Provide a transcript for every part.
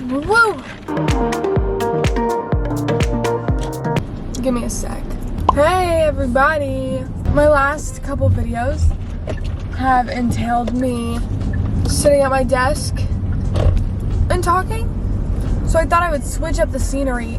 Woo! Give me a sec. Hey everybody! My last couple videos have entailed me sitting at my desk and talking. So I thought I would switch up the scenery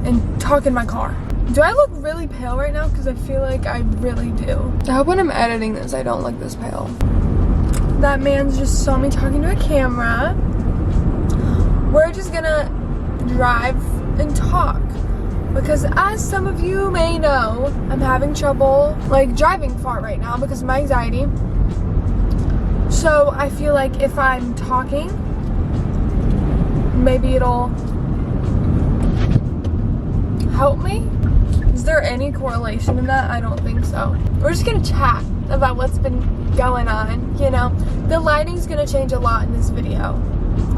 and talk in my car. Do I look really pale right now? Because I feel like I really do. I hope when I'm editing this, I don't look this pale. That man's just saw me talking to a camera. We're just gonna drive and talk. Because as some of you may know, I'm having trouble like driving far right now because of my anxiety. So I feel like if I'm talking, maybe it'll help me. Is there any correlation in that? I don't think so. We're just gonna chat about what's been going on, you know. The lighting's gonna change a lot in this video.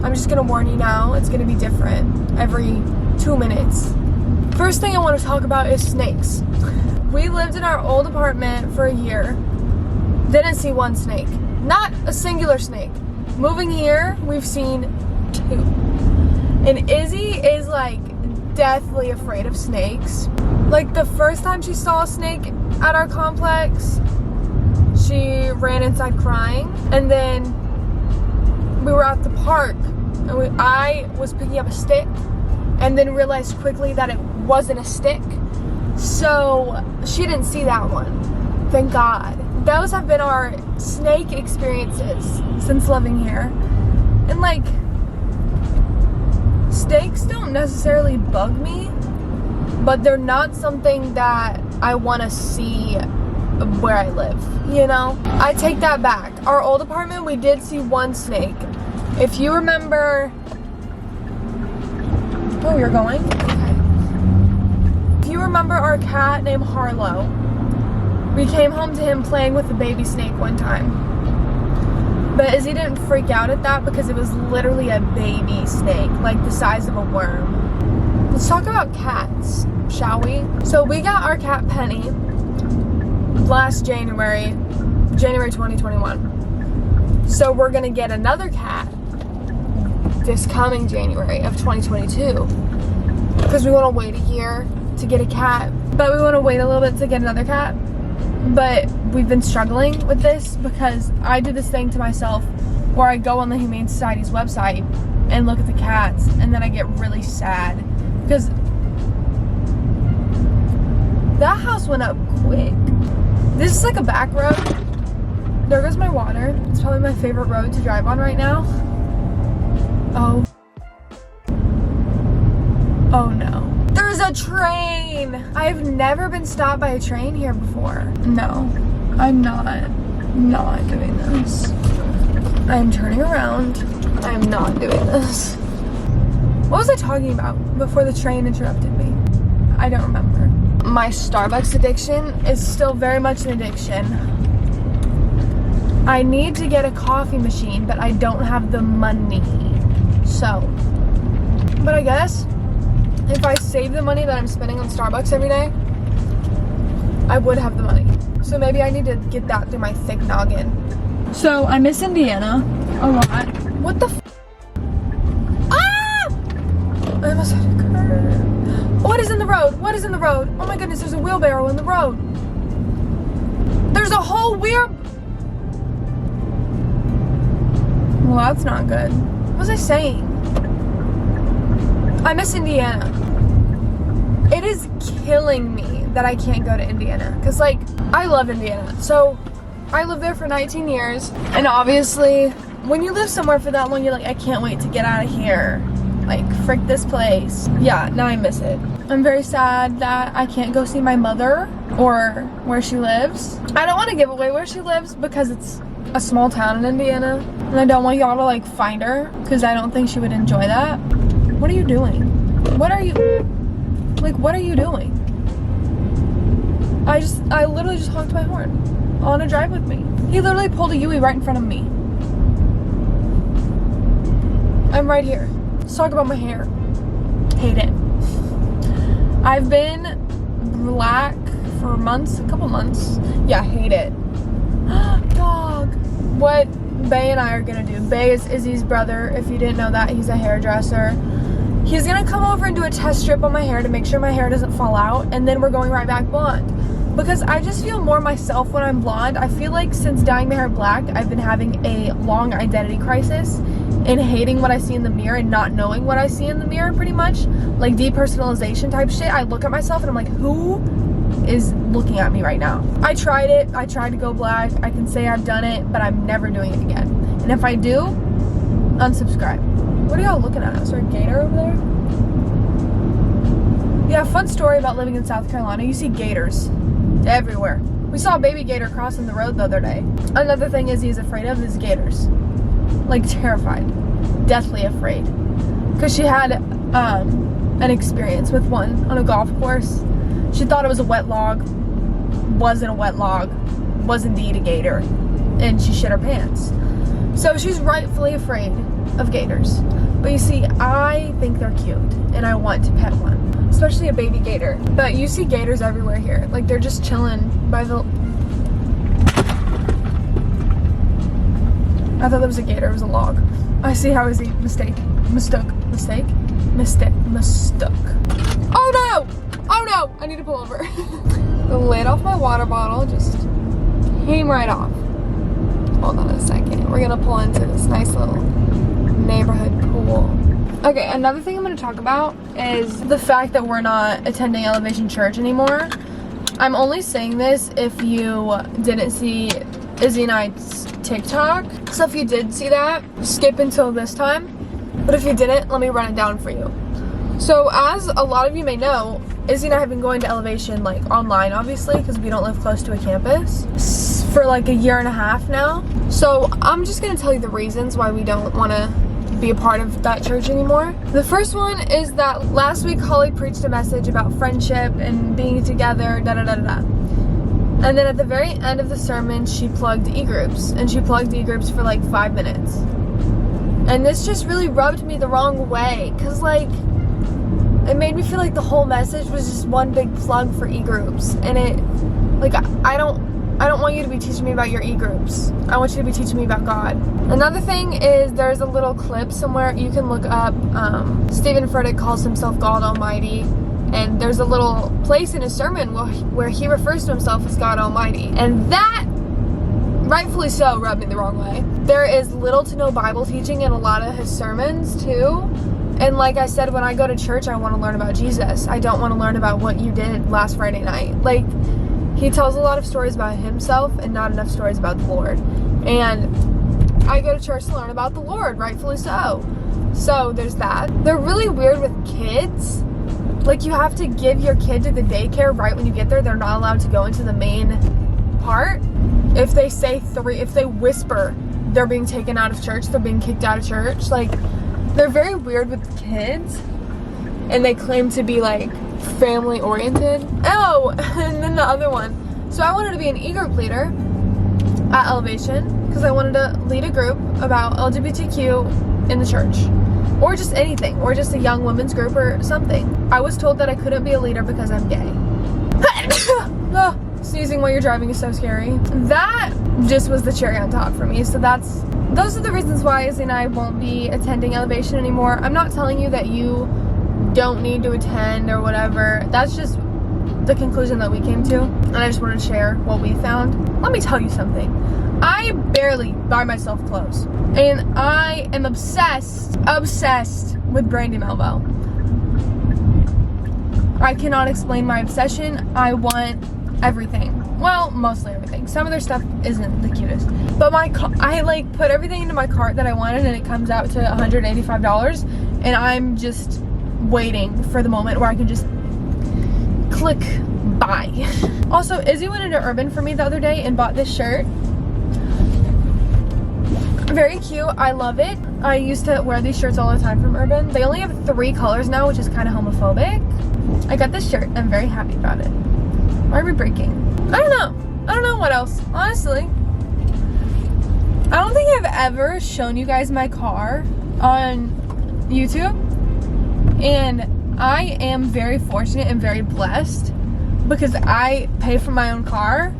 I'm just gonna warn you now, it's gonna be different every 2 minutes. First thing I want to talk about is snakes. We lived in our old apartment for a year. Didn't see one snake. Not a singular snake. Moving here, we've seen 2. And Izzy is like deathly afraid of snakes. Like the first time she saw a snake at our complex, she ran inside crying. And then we were at the park and I was picking up a stick and then realized quickly that it wasn't a stick. So she didn't see that one. Thank God. Those have been our snake experiences since living here. And like, snakes don't necessarily bug me, but they're not something that I want to see where I live, you know? I take that back. Our old apartment, we did see one snake. If you remember... Oh, you're going? Okay. If you remember our cat named Harlow, we came home to him playing with a baby snake one time. But Izzy didn't freak out at that because it was literally a baby snake, like the size of a worm. Let's talk about cats, shall we? So we got our cat Penny last January 2021. So we're gonna get another cat this coming January of 2022 because we want to wait a year to get a cat, but we want to wait a little bit to get another cat. But we've been struggling with this because I do this thing to myself where I go on the Humane Society's website and look at the cats and then I get really sad because that house went up quick. This is like a back road. There goes my water. It's probably my favorite road to drive on right now. Oh no. There's a train! I've never been stopped by a train here before. No, I'm not doing this. I'm turning around. I'm not doing this. What was I talking about before the train interrupted me? I don't remember. My Starbucks addiction is still very much an addiction. I need to get a coffee machine, but I don't have the money. So, but I guess if I save the money that I'm spending on Starbucks every day, I would have the money. So maybe I need to get that through my thick noggin. So I miss Indiana a lot. What the Ah! I almost hit a curve. What is in the road? What is in the road? Oh my goodness, there's a wheelbarrow in the road. There's a whole wheel. Well, that's not good. What was I saying? I miss Indiana. It is killing me that I can't go to Indiana. Because, like, I love Indiana. So, I lived there for 19 years. And obviously, when you live somewhere for that long, you're like, I can't wait to get out of here. Like, frick this place. Yeah, now I miss it. I'm very sad that I can't go see my mother or where she lives. I don't want to give away where she lives because it's a small town in Indiana. And I don't want y'all to, like, find her because I don't think she would enjoy that. What are you doing? What are you doing? I literally just honked my horn on a drive with me. He literally pulled a Yui right in front of me. I'm right here. Let's talk about my hair. Hate it. I've been black for months, a couple months. Yeah, hate it. Dog. What Bay and I are gonna do. Bay is Izzy's brother. If you didn't know that, he's a hairdresser. He's gonna come over and do a test strip on my hair to make sure my hair doesn't fall out, and then we're going right back blonde. Because I just feel more myself when I'm blonde. I feel like since dyeing my hair black, I've been having a long identity crisis and hating what I see in the mirror and not knowing what I see in the mirror, pretty much. Like depersonalization type shit. I look at myself and I'm like, who is looking at me right now? I tried it. I tried to go black. I can say I've done it, but I'm never doing it again. And if I do, unsubscribe. What are y'all looking at? Is there a gator over there? Yeah, fun story about living in South Carolina. You see gators everywhere. We saw a baby gator crossing the road the other day. Another thing he's afraid of is gators. Like terrified. Deathly afraid. Because she had an experience with one on a golf course. She thought it was a wet log. Wasn't a wet log. Was indeed a gator. And she shit her pants. So she's rightfully afraid of gators. But you see, I think they're cute. And I want to pet one. Especially a baby gator. But you see gators everywhere here. Like they're just chilling by the... I thought that was a gator, it was a log. I see how is he mistook. Oh no! Oh no! I need to pull over. The lid off my water bottle just came right off. Hold on a second. We're gonna pull into this nice little neighborhood pool. Okay, another thing I'm going to talk about is the fact that we're not attending Elevation Church anymore. I'm only saying this if you didn't see Izzy and I's TikTok. So if you did see that, skip until this time. But if you didn't, let me run it down for you. So as a lot of you may know, Izzy and I have been going to Elevation like online, obviously, because we don't live close to a campus, for like a year and a half now. So I'm just going to tell you the reasons why we don't want to be a part of that church anymore. The first one is that last week Holly preached a message about friendship and being together, da da da da. And then at the very end of the sermon, she plugged e-groups, and she plugged e-groups for like 5 minutes. And this just really rubbed me the wrong way, because like it made me feel like the whole message was just one big plug for e-groups, and it like I don't want you to be teaching me about your e-groups. I want you to be teaching me about God. Another thing is there's a little clip somewhere you can look up. Stephen Furtick calls himself God Almighty. And there's a little place in his sermon where he refers to himself as God Almighty. And that, rightfully so, rubbed me the wrong way. There is little to no Bible teaching in a lot of his sermons too. And like I said, when I go to church, I want to learn about Jesus. I don't want to learn about what you did last Friday night. Like, he tells a lot of stories about himself and not enough stories about the Lord. And I go to church to learn about the Lord, rightfully so. So there's that. They're really weird with kids. Like, you have to give your kid to the daycare right when you get there. They're not allowed to go into the main part. If they say if they whisper, they're being taken out of church. They're being kicked out of church. Like, they're very weird with kids. And they claim to be, like, family oriented. Oh, and then the other one. So I wanted to be an e-group leader at Elevation because I wanted to lead a group about LGBTQ in the church, or just anything, or just a young women's group or something. I was told that I couldn't be a leader because I'm gay. Oh, sneezing while you're driving is so scary. That just was the cherry on top for me. So those are the reasons why Izzy and I won't be attending Elevation anymore. I'm not telling you that you don't need to attend or whatever. That's just the conclusion that we came to, and I just wanted to share what we found. Let me tell you something. I barely buy myself clothes, and I am obsessed with Brandy Melville. I cannot explain my obsession. I want everything. Well, mostly everything. Some of their stuff isn't the cutest, but I like put everything into my cart that I wanted, and it comes out to $185, and I'm just waiting for the moment where I can just click buy. Also, Izzy went into Urban for me the other day and bought this shirt. Very cute. I love it. I used to wear these shirts all the time from Urban. They only have 3 colors now, which is kind of homophobic. I got this shirt. I'm very happy about it. Why are we breaking? I don't know what else, honestly. I don't think I've ever shown you guys my car on YouTube, and I am very fortunate and very blessed because I pay for my own car,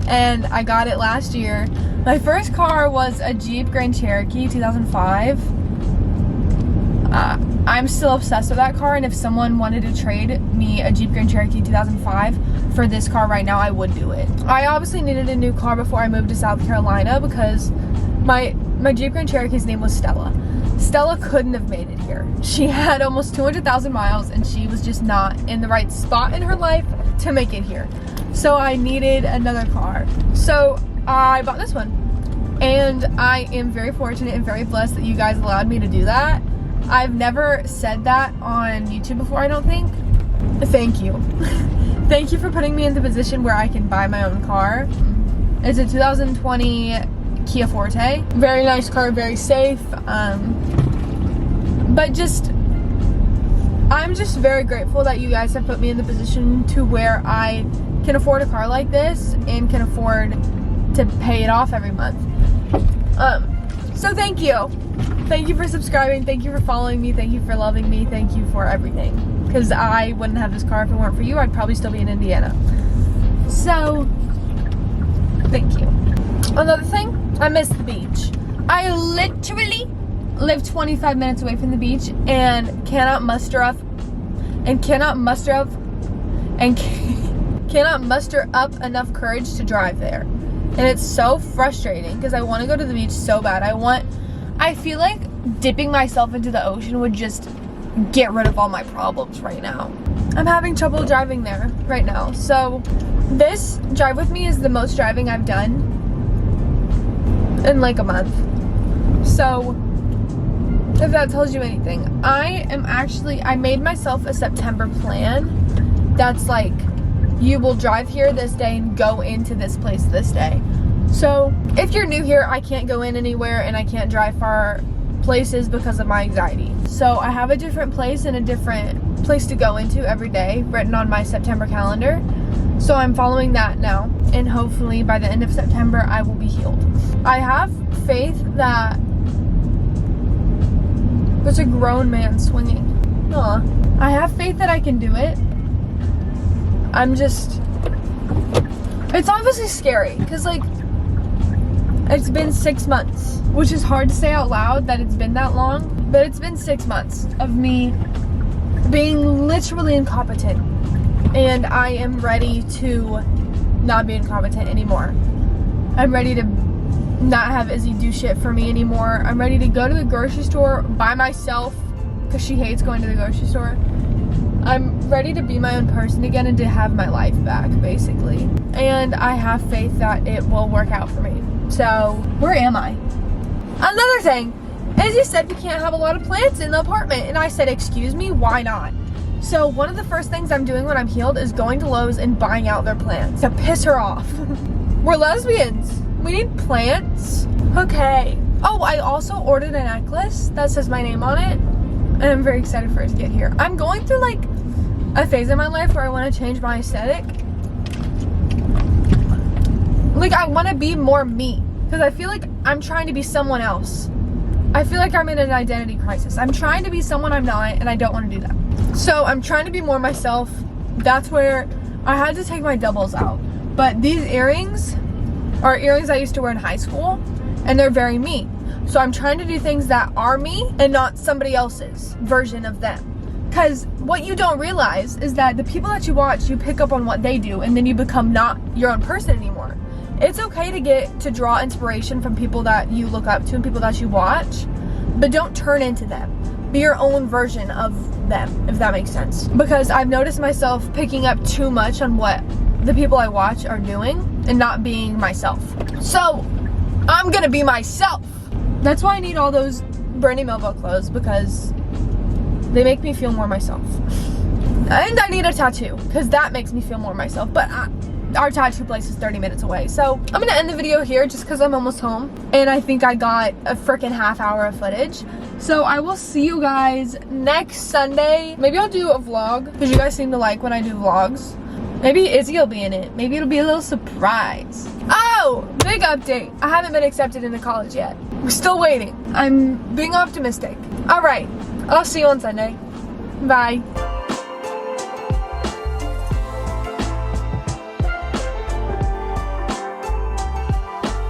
and I got it last year. My first car was a Jeep Grand Cherokee 2005. I'm still obsessed with that car, and if someone wanted to trade me a Jeep Grand Cherokee 2005 for this car right now, I would do it. I obviously needed a new car before I moved to South Carolina because my Jeep Grand Cherokee's name was Stella. Stella couldn't have made it here. She had almost 200,000 miles and she was just not in the right spot in her life to make it here. So I needed another car. So I bought this one. And I am very fortunate and very blessed that you guys allowed me to do that. I've never said that on YouTube before, I don't think. Thank you. Thank you for putting me in the position where I can buy my own car. It's a 2020 Kia Forte. Very nice car, very safe. But I'm just very grateful that you guys have put me in the position to where I can afford a car like this and can afford to pay it off every month. So thank you. Thank you for subscribing. Thank you for following me. Thank you for loving me. Thank you for everything. Because I wouldn't have this car if it weren't for you. I'd probably still be in Indiana. So, thank you. Another thing, I miss the beach. I literally live 25 minutes away from the beach and cannot muster up enough courage to drive there. And it's so frustrating because I want to go to the beach so bad. I feel like dipping myself into the ocean would just get rid of all my problems right now. I'm having trouble driving there right now. So this drive with me is the most driving I've done in like a month. So if that tells you anything, I made myself a September plan that's like, you will drive here this day and go into this place this day. So if you're new here, I can't go in anywhere and I can't drive far places because of my anxiety. So I have a different place and a different place to go into every day written on my September calendar. So I'm following that now, and hopefully by the end of September I will be healed. I have faith that there's a grown man swinging. Aw. I have faith that I can do it. It's obviously scary because like it's been 6 months, which is hard to say out loud that it's been that long, but it's been 6 months of me being literally incompetent, and I am ready to not be incompetent anymore. I'm ready to not have Izzy do shit for me anymore. I'm ready to go to the grocery store by myself because she hates going to the grocery store. I'm ready to be my own person again and to have my life back, basically. And I have faith that it will work out for me. So, where am I? Another thing, Izzy said we can't have a lot of plants in the apartment. And I said, excuse me, why not? So, one of the first things I'm doing when I'm healed is going to Lowe's and buying out their plants to piss her off. We're lesbians. We need plants. Okay. Oh, I also ordered a necklace that says my name on it. And I'm very excited for it to get here. I'm going through like a phase in my life where I want to change my aesthetic. Like I want to be more me. Because I feel like I'm trying to be someone else. I feel like I'm in an identity crisis. I'm trying to be someone I'm not, and I don't want to do that. So I'm trying to be more myself. That's where I had to take my doubles out. But these earrings are earrings I used to wear in high school. And they're very me. So I'm trying to do things that are me and not somebody else's version of them. Because what you don't realize is that the people that you watch, you pick up on what they do and then you become not your own person anymore. It's okay to draw inspiration from people that you look up to and people that you watch, but don't turn into them. Be your own version of them, if that makes sense. Because I've noticed myself picking up too much on what the people I watch are doing and not being myself. So I'm gonna be myself. That's why I need all those Brandy Melville clothes, because they make me feel more myself. And I need a tattoo because that makes me feel more myself. But our tattoo place is 30 minutes away. So I'm gonna end the video here just because I'm almost home. And I think I got a freaking half hour of footage. So I will see you guys next Sunday. Maybe I'll do a vlog because you guys seem to like when I do vlogs. Maybe Izzy will be in it. Maybe it'll be a little surprise. Oh, big update. I haven't been accepted into college yet. We're still waiting. I'm being optimistic. All right, I'll see you on Sunday. Bye.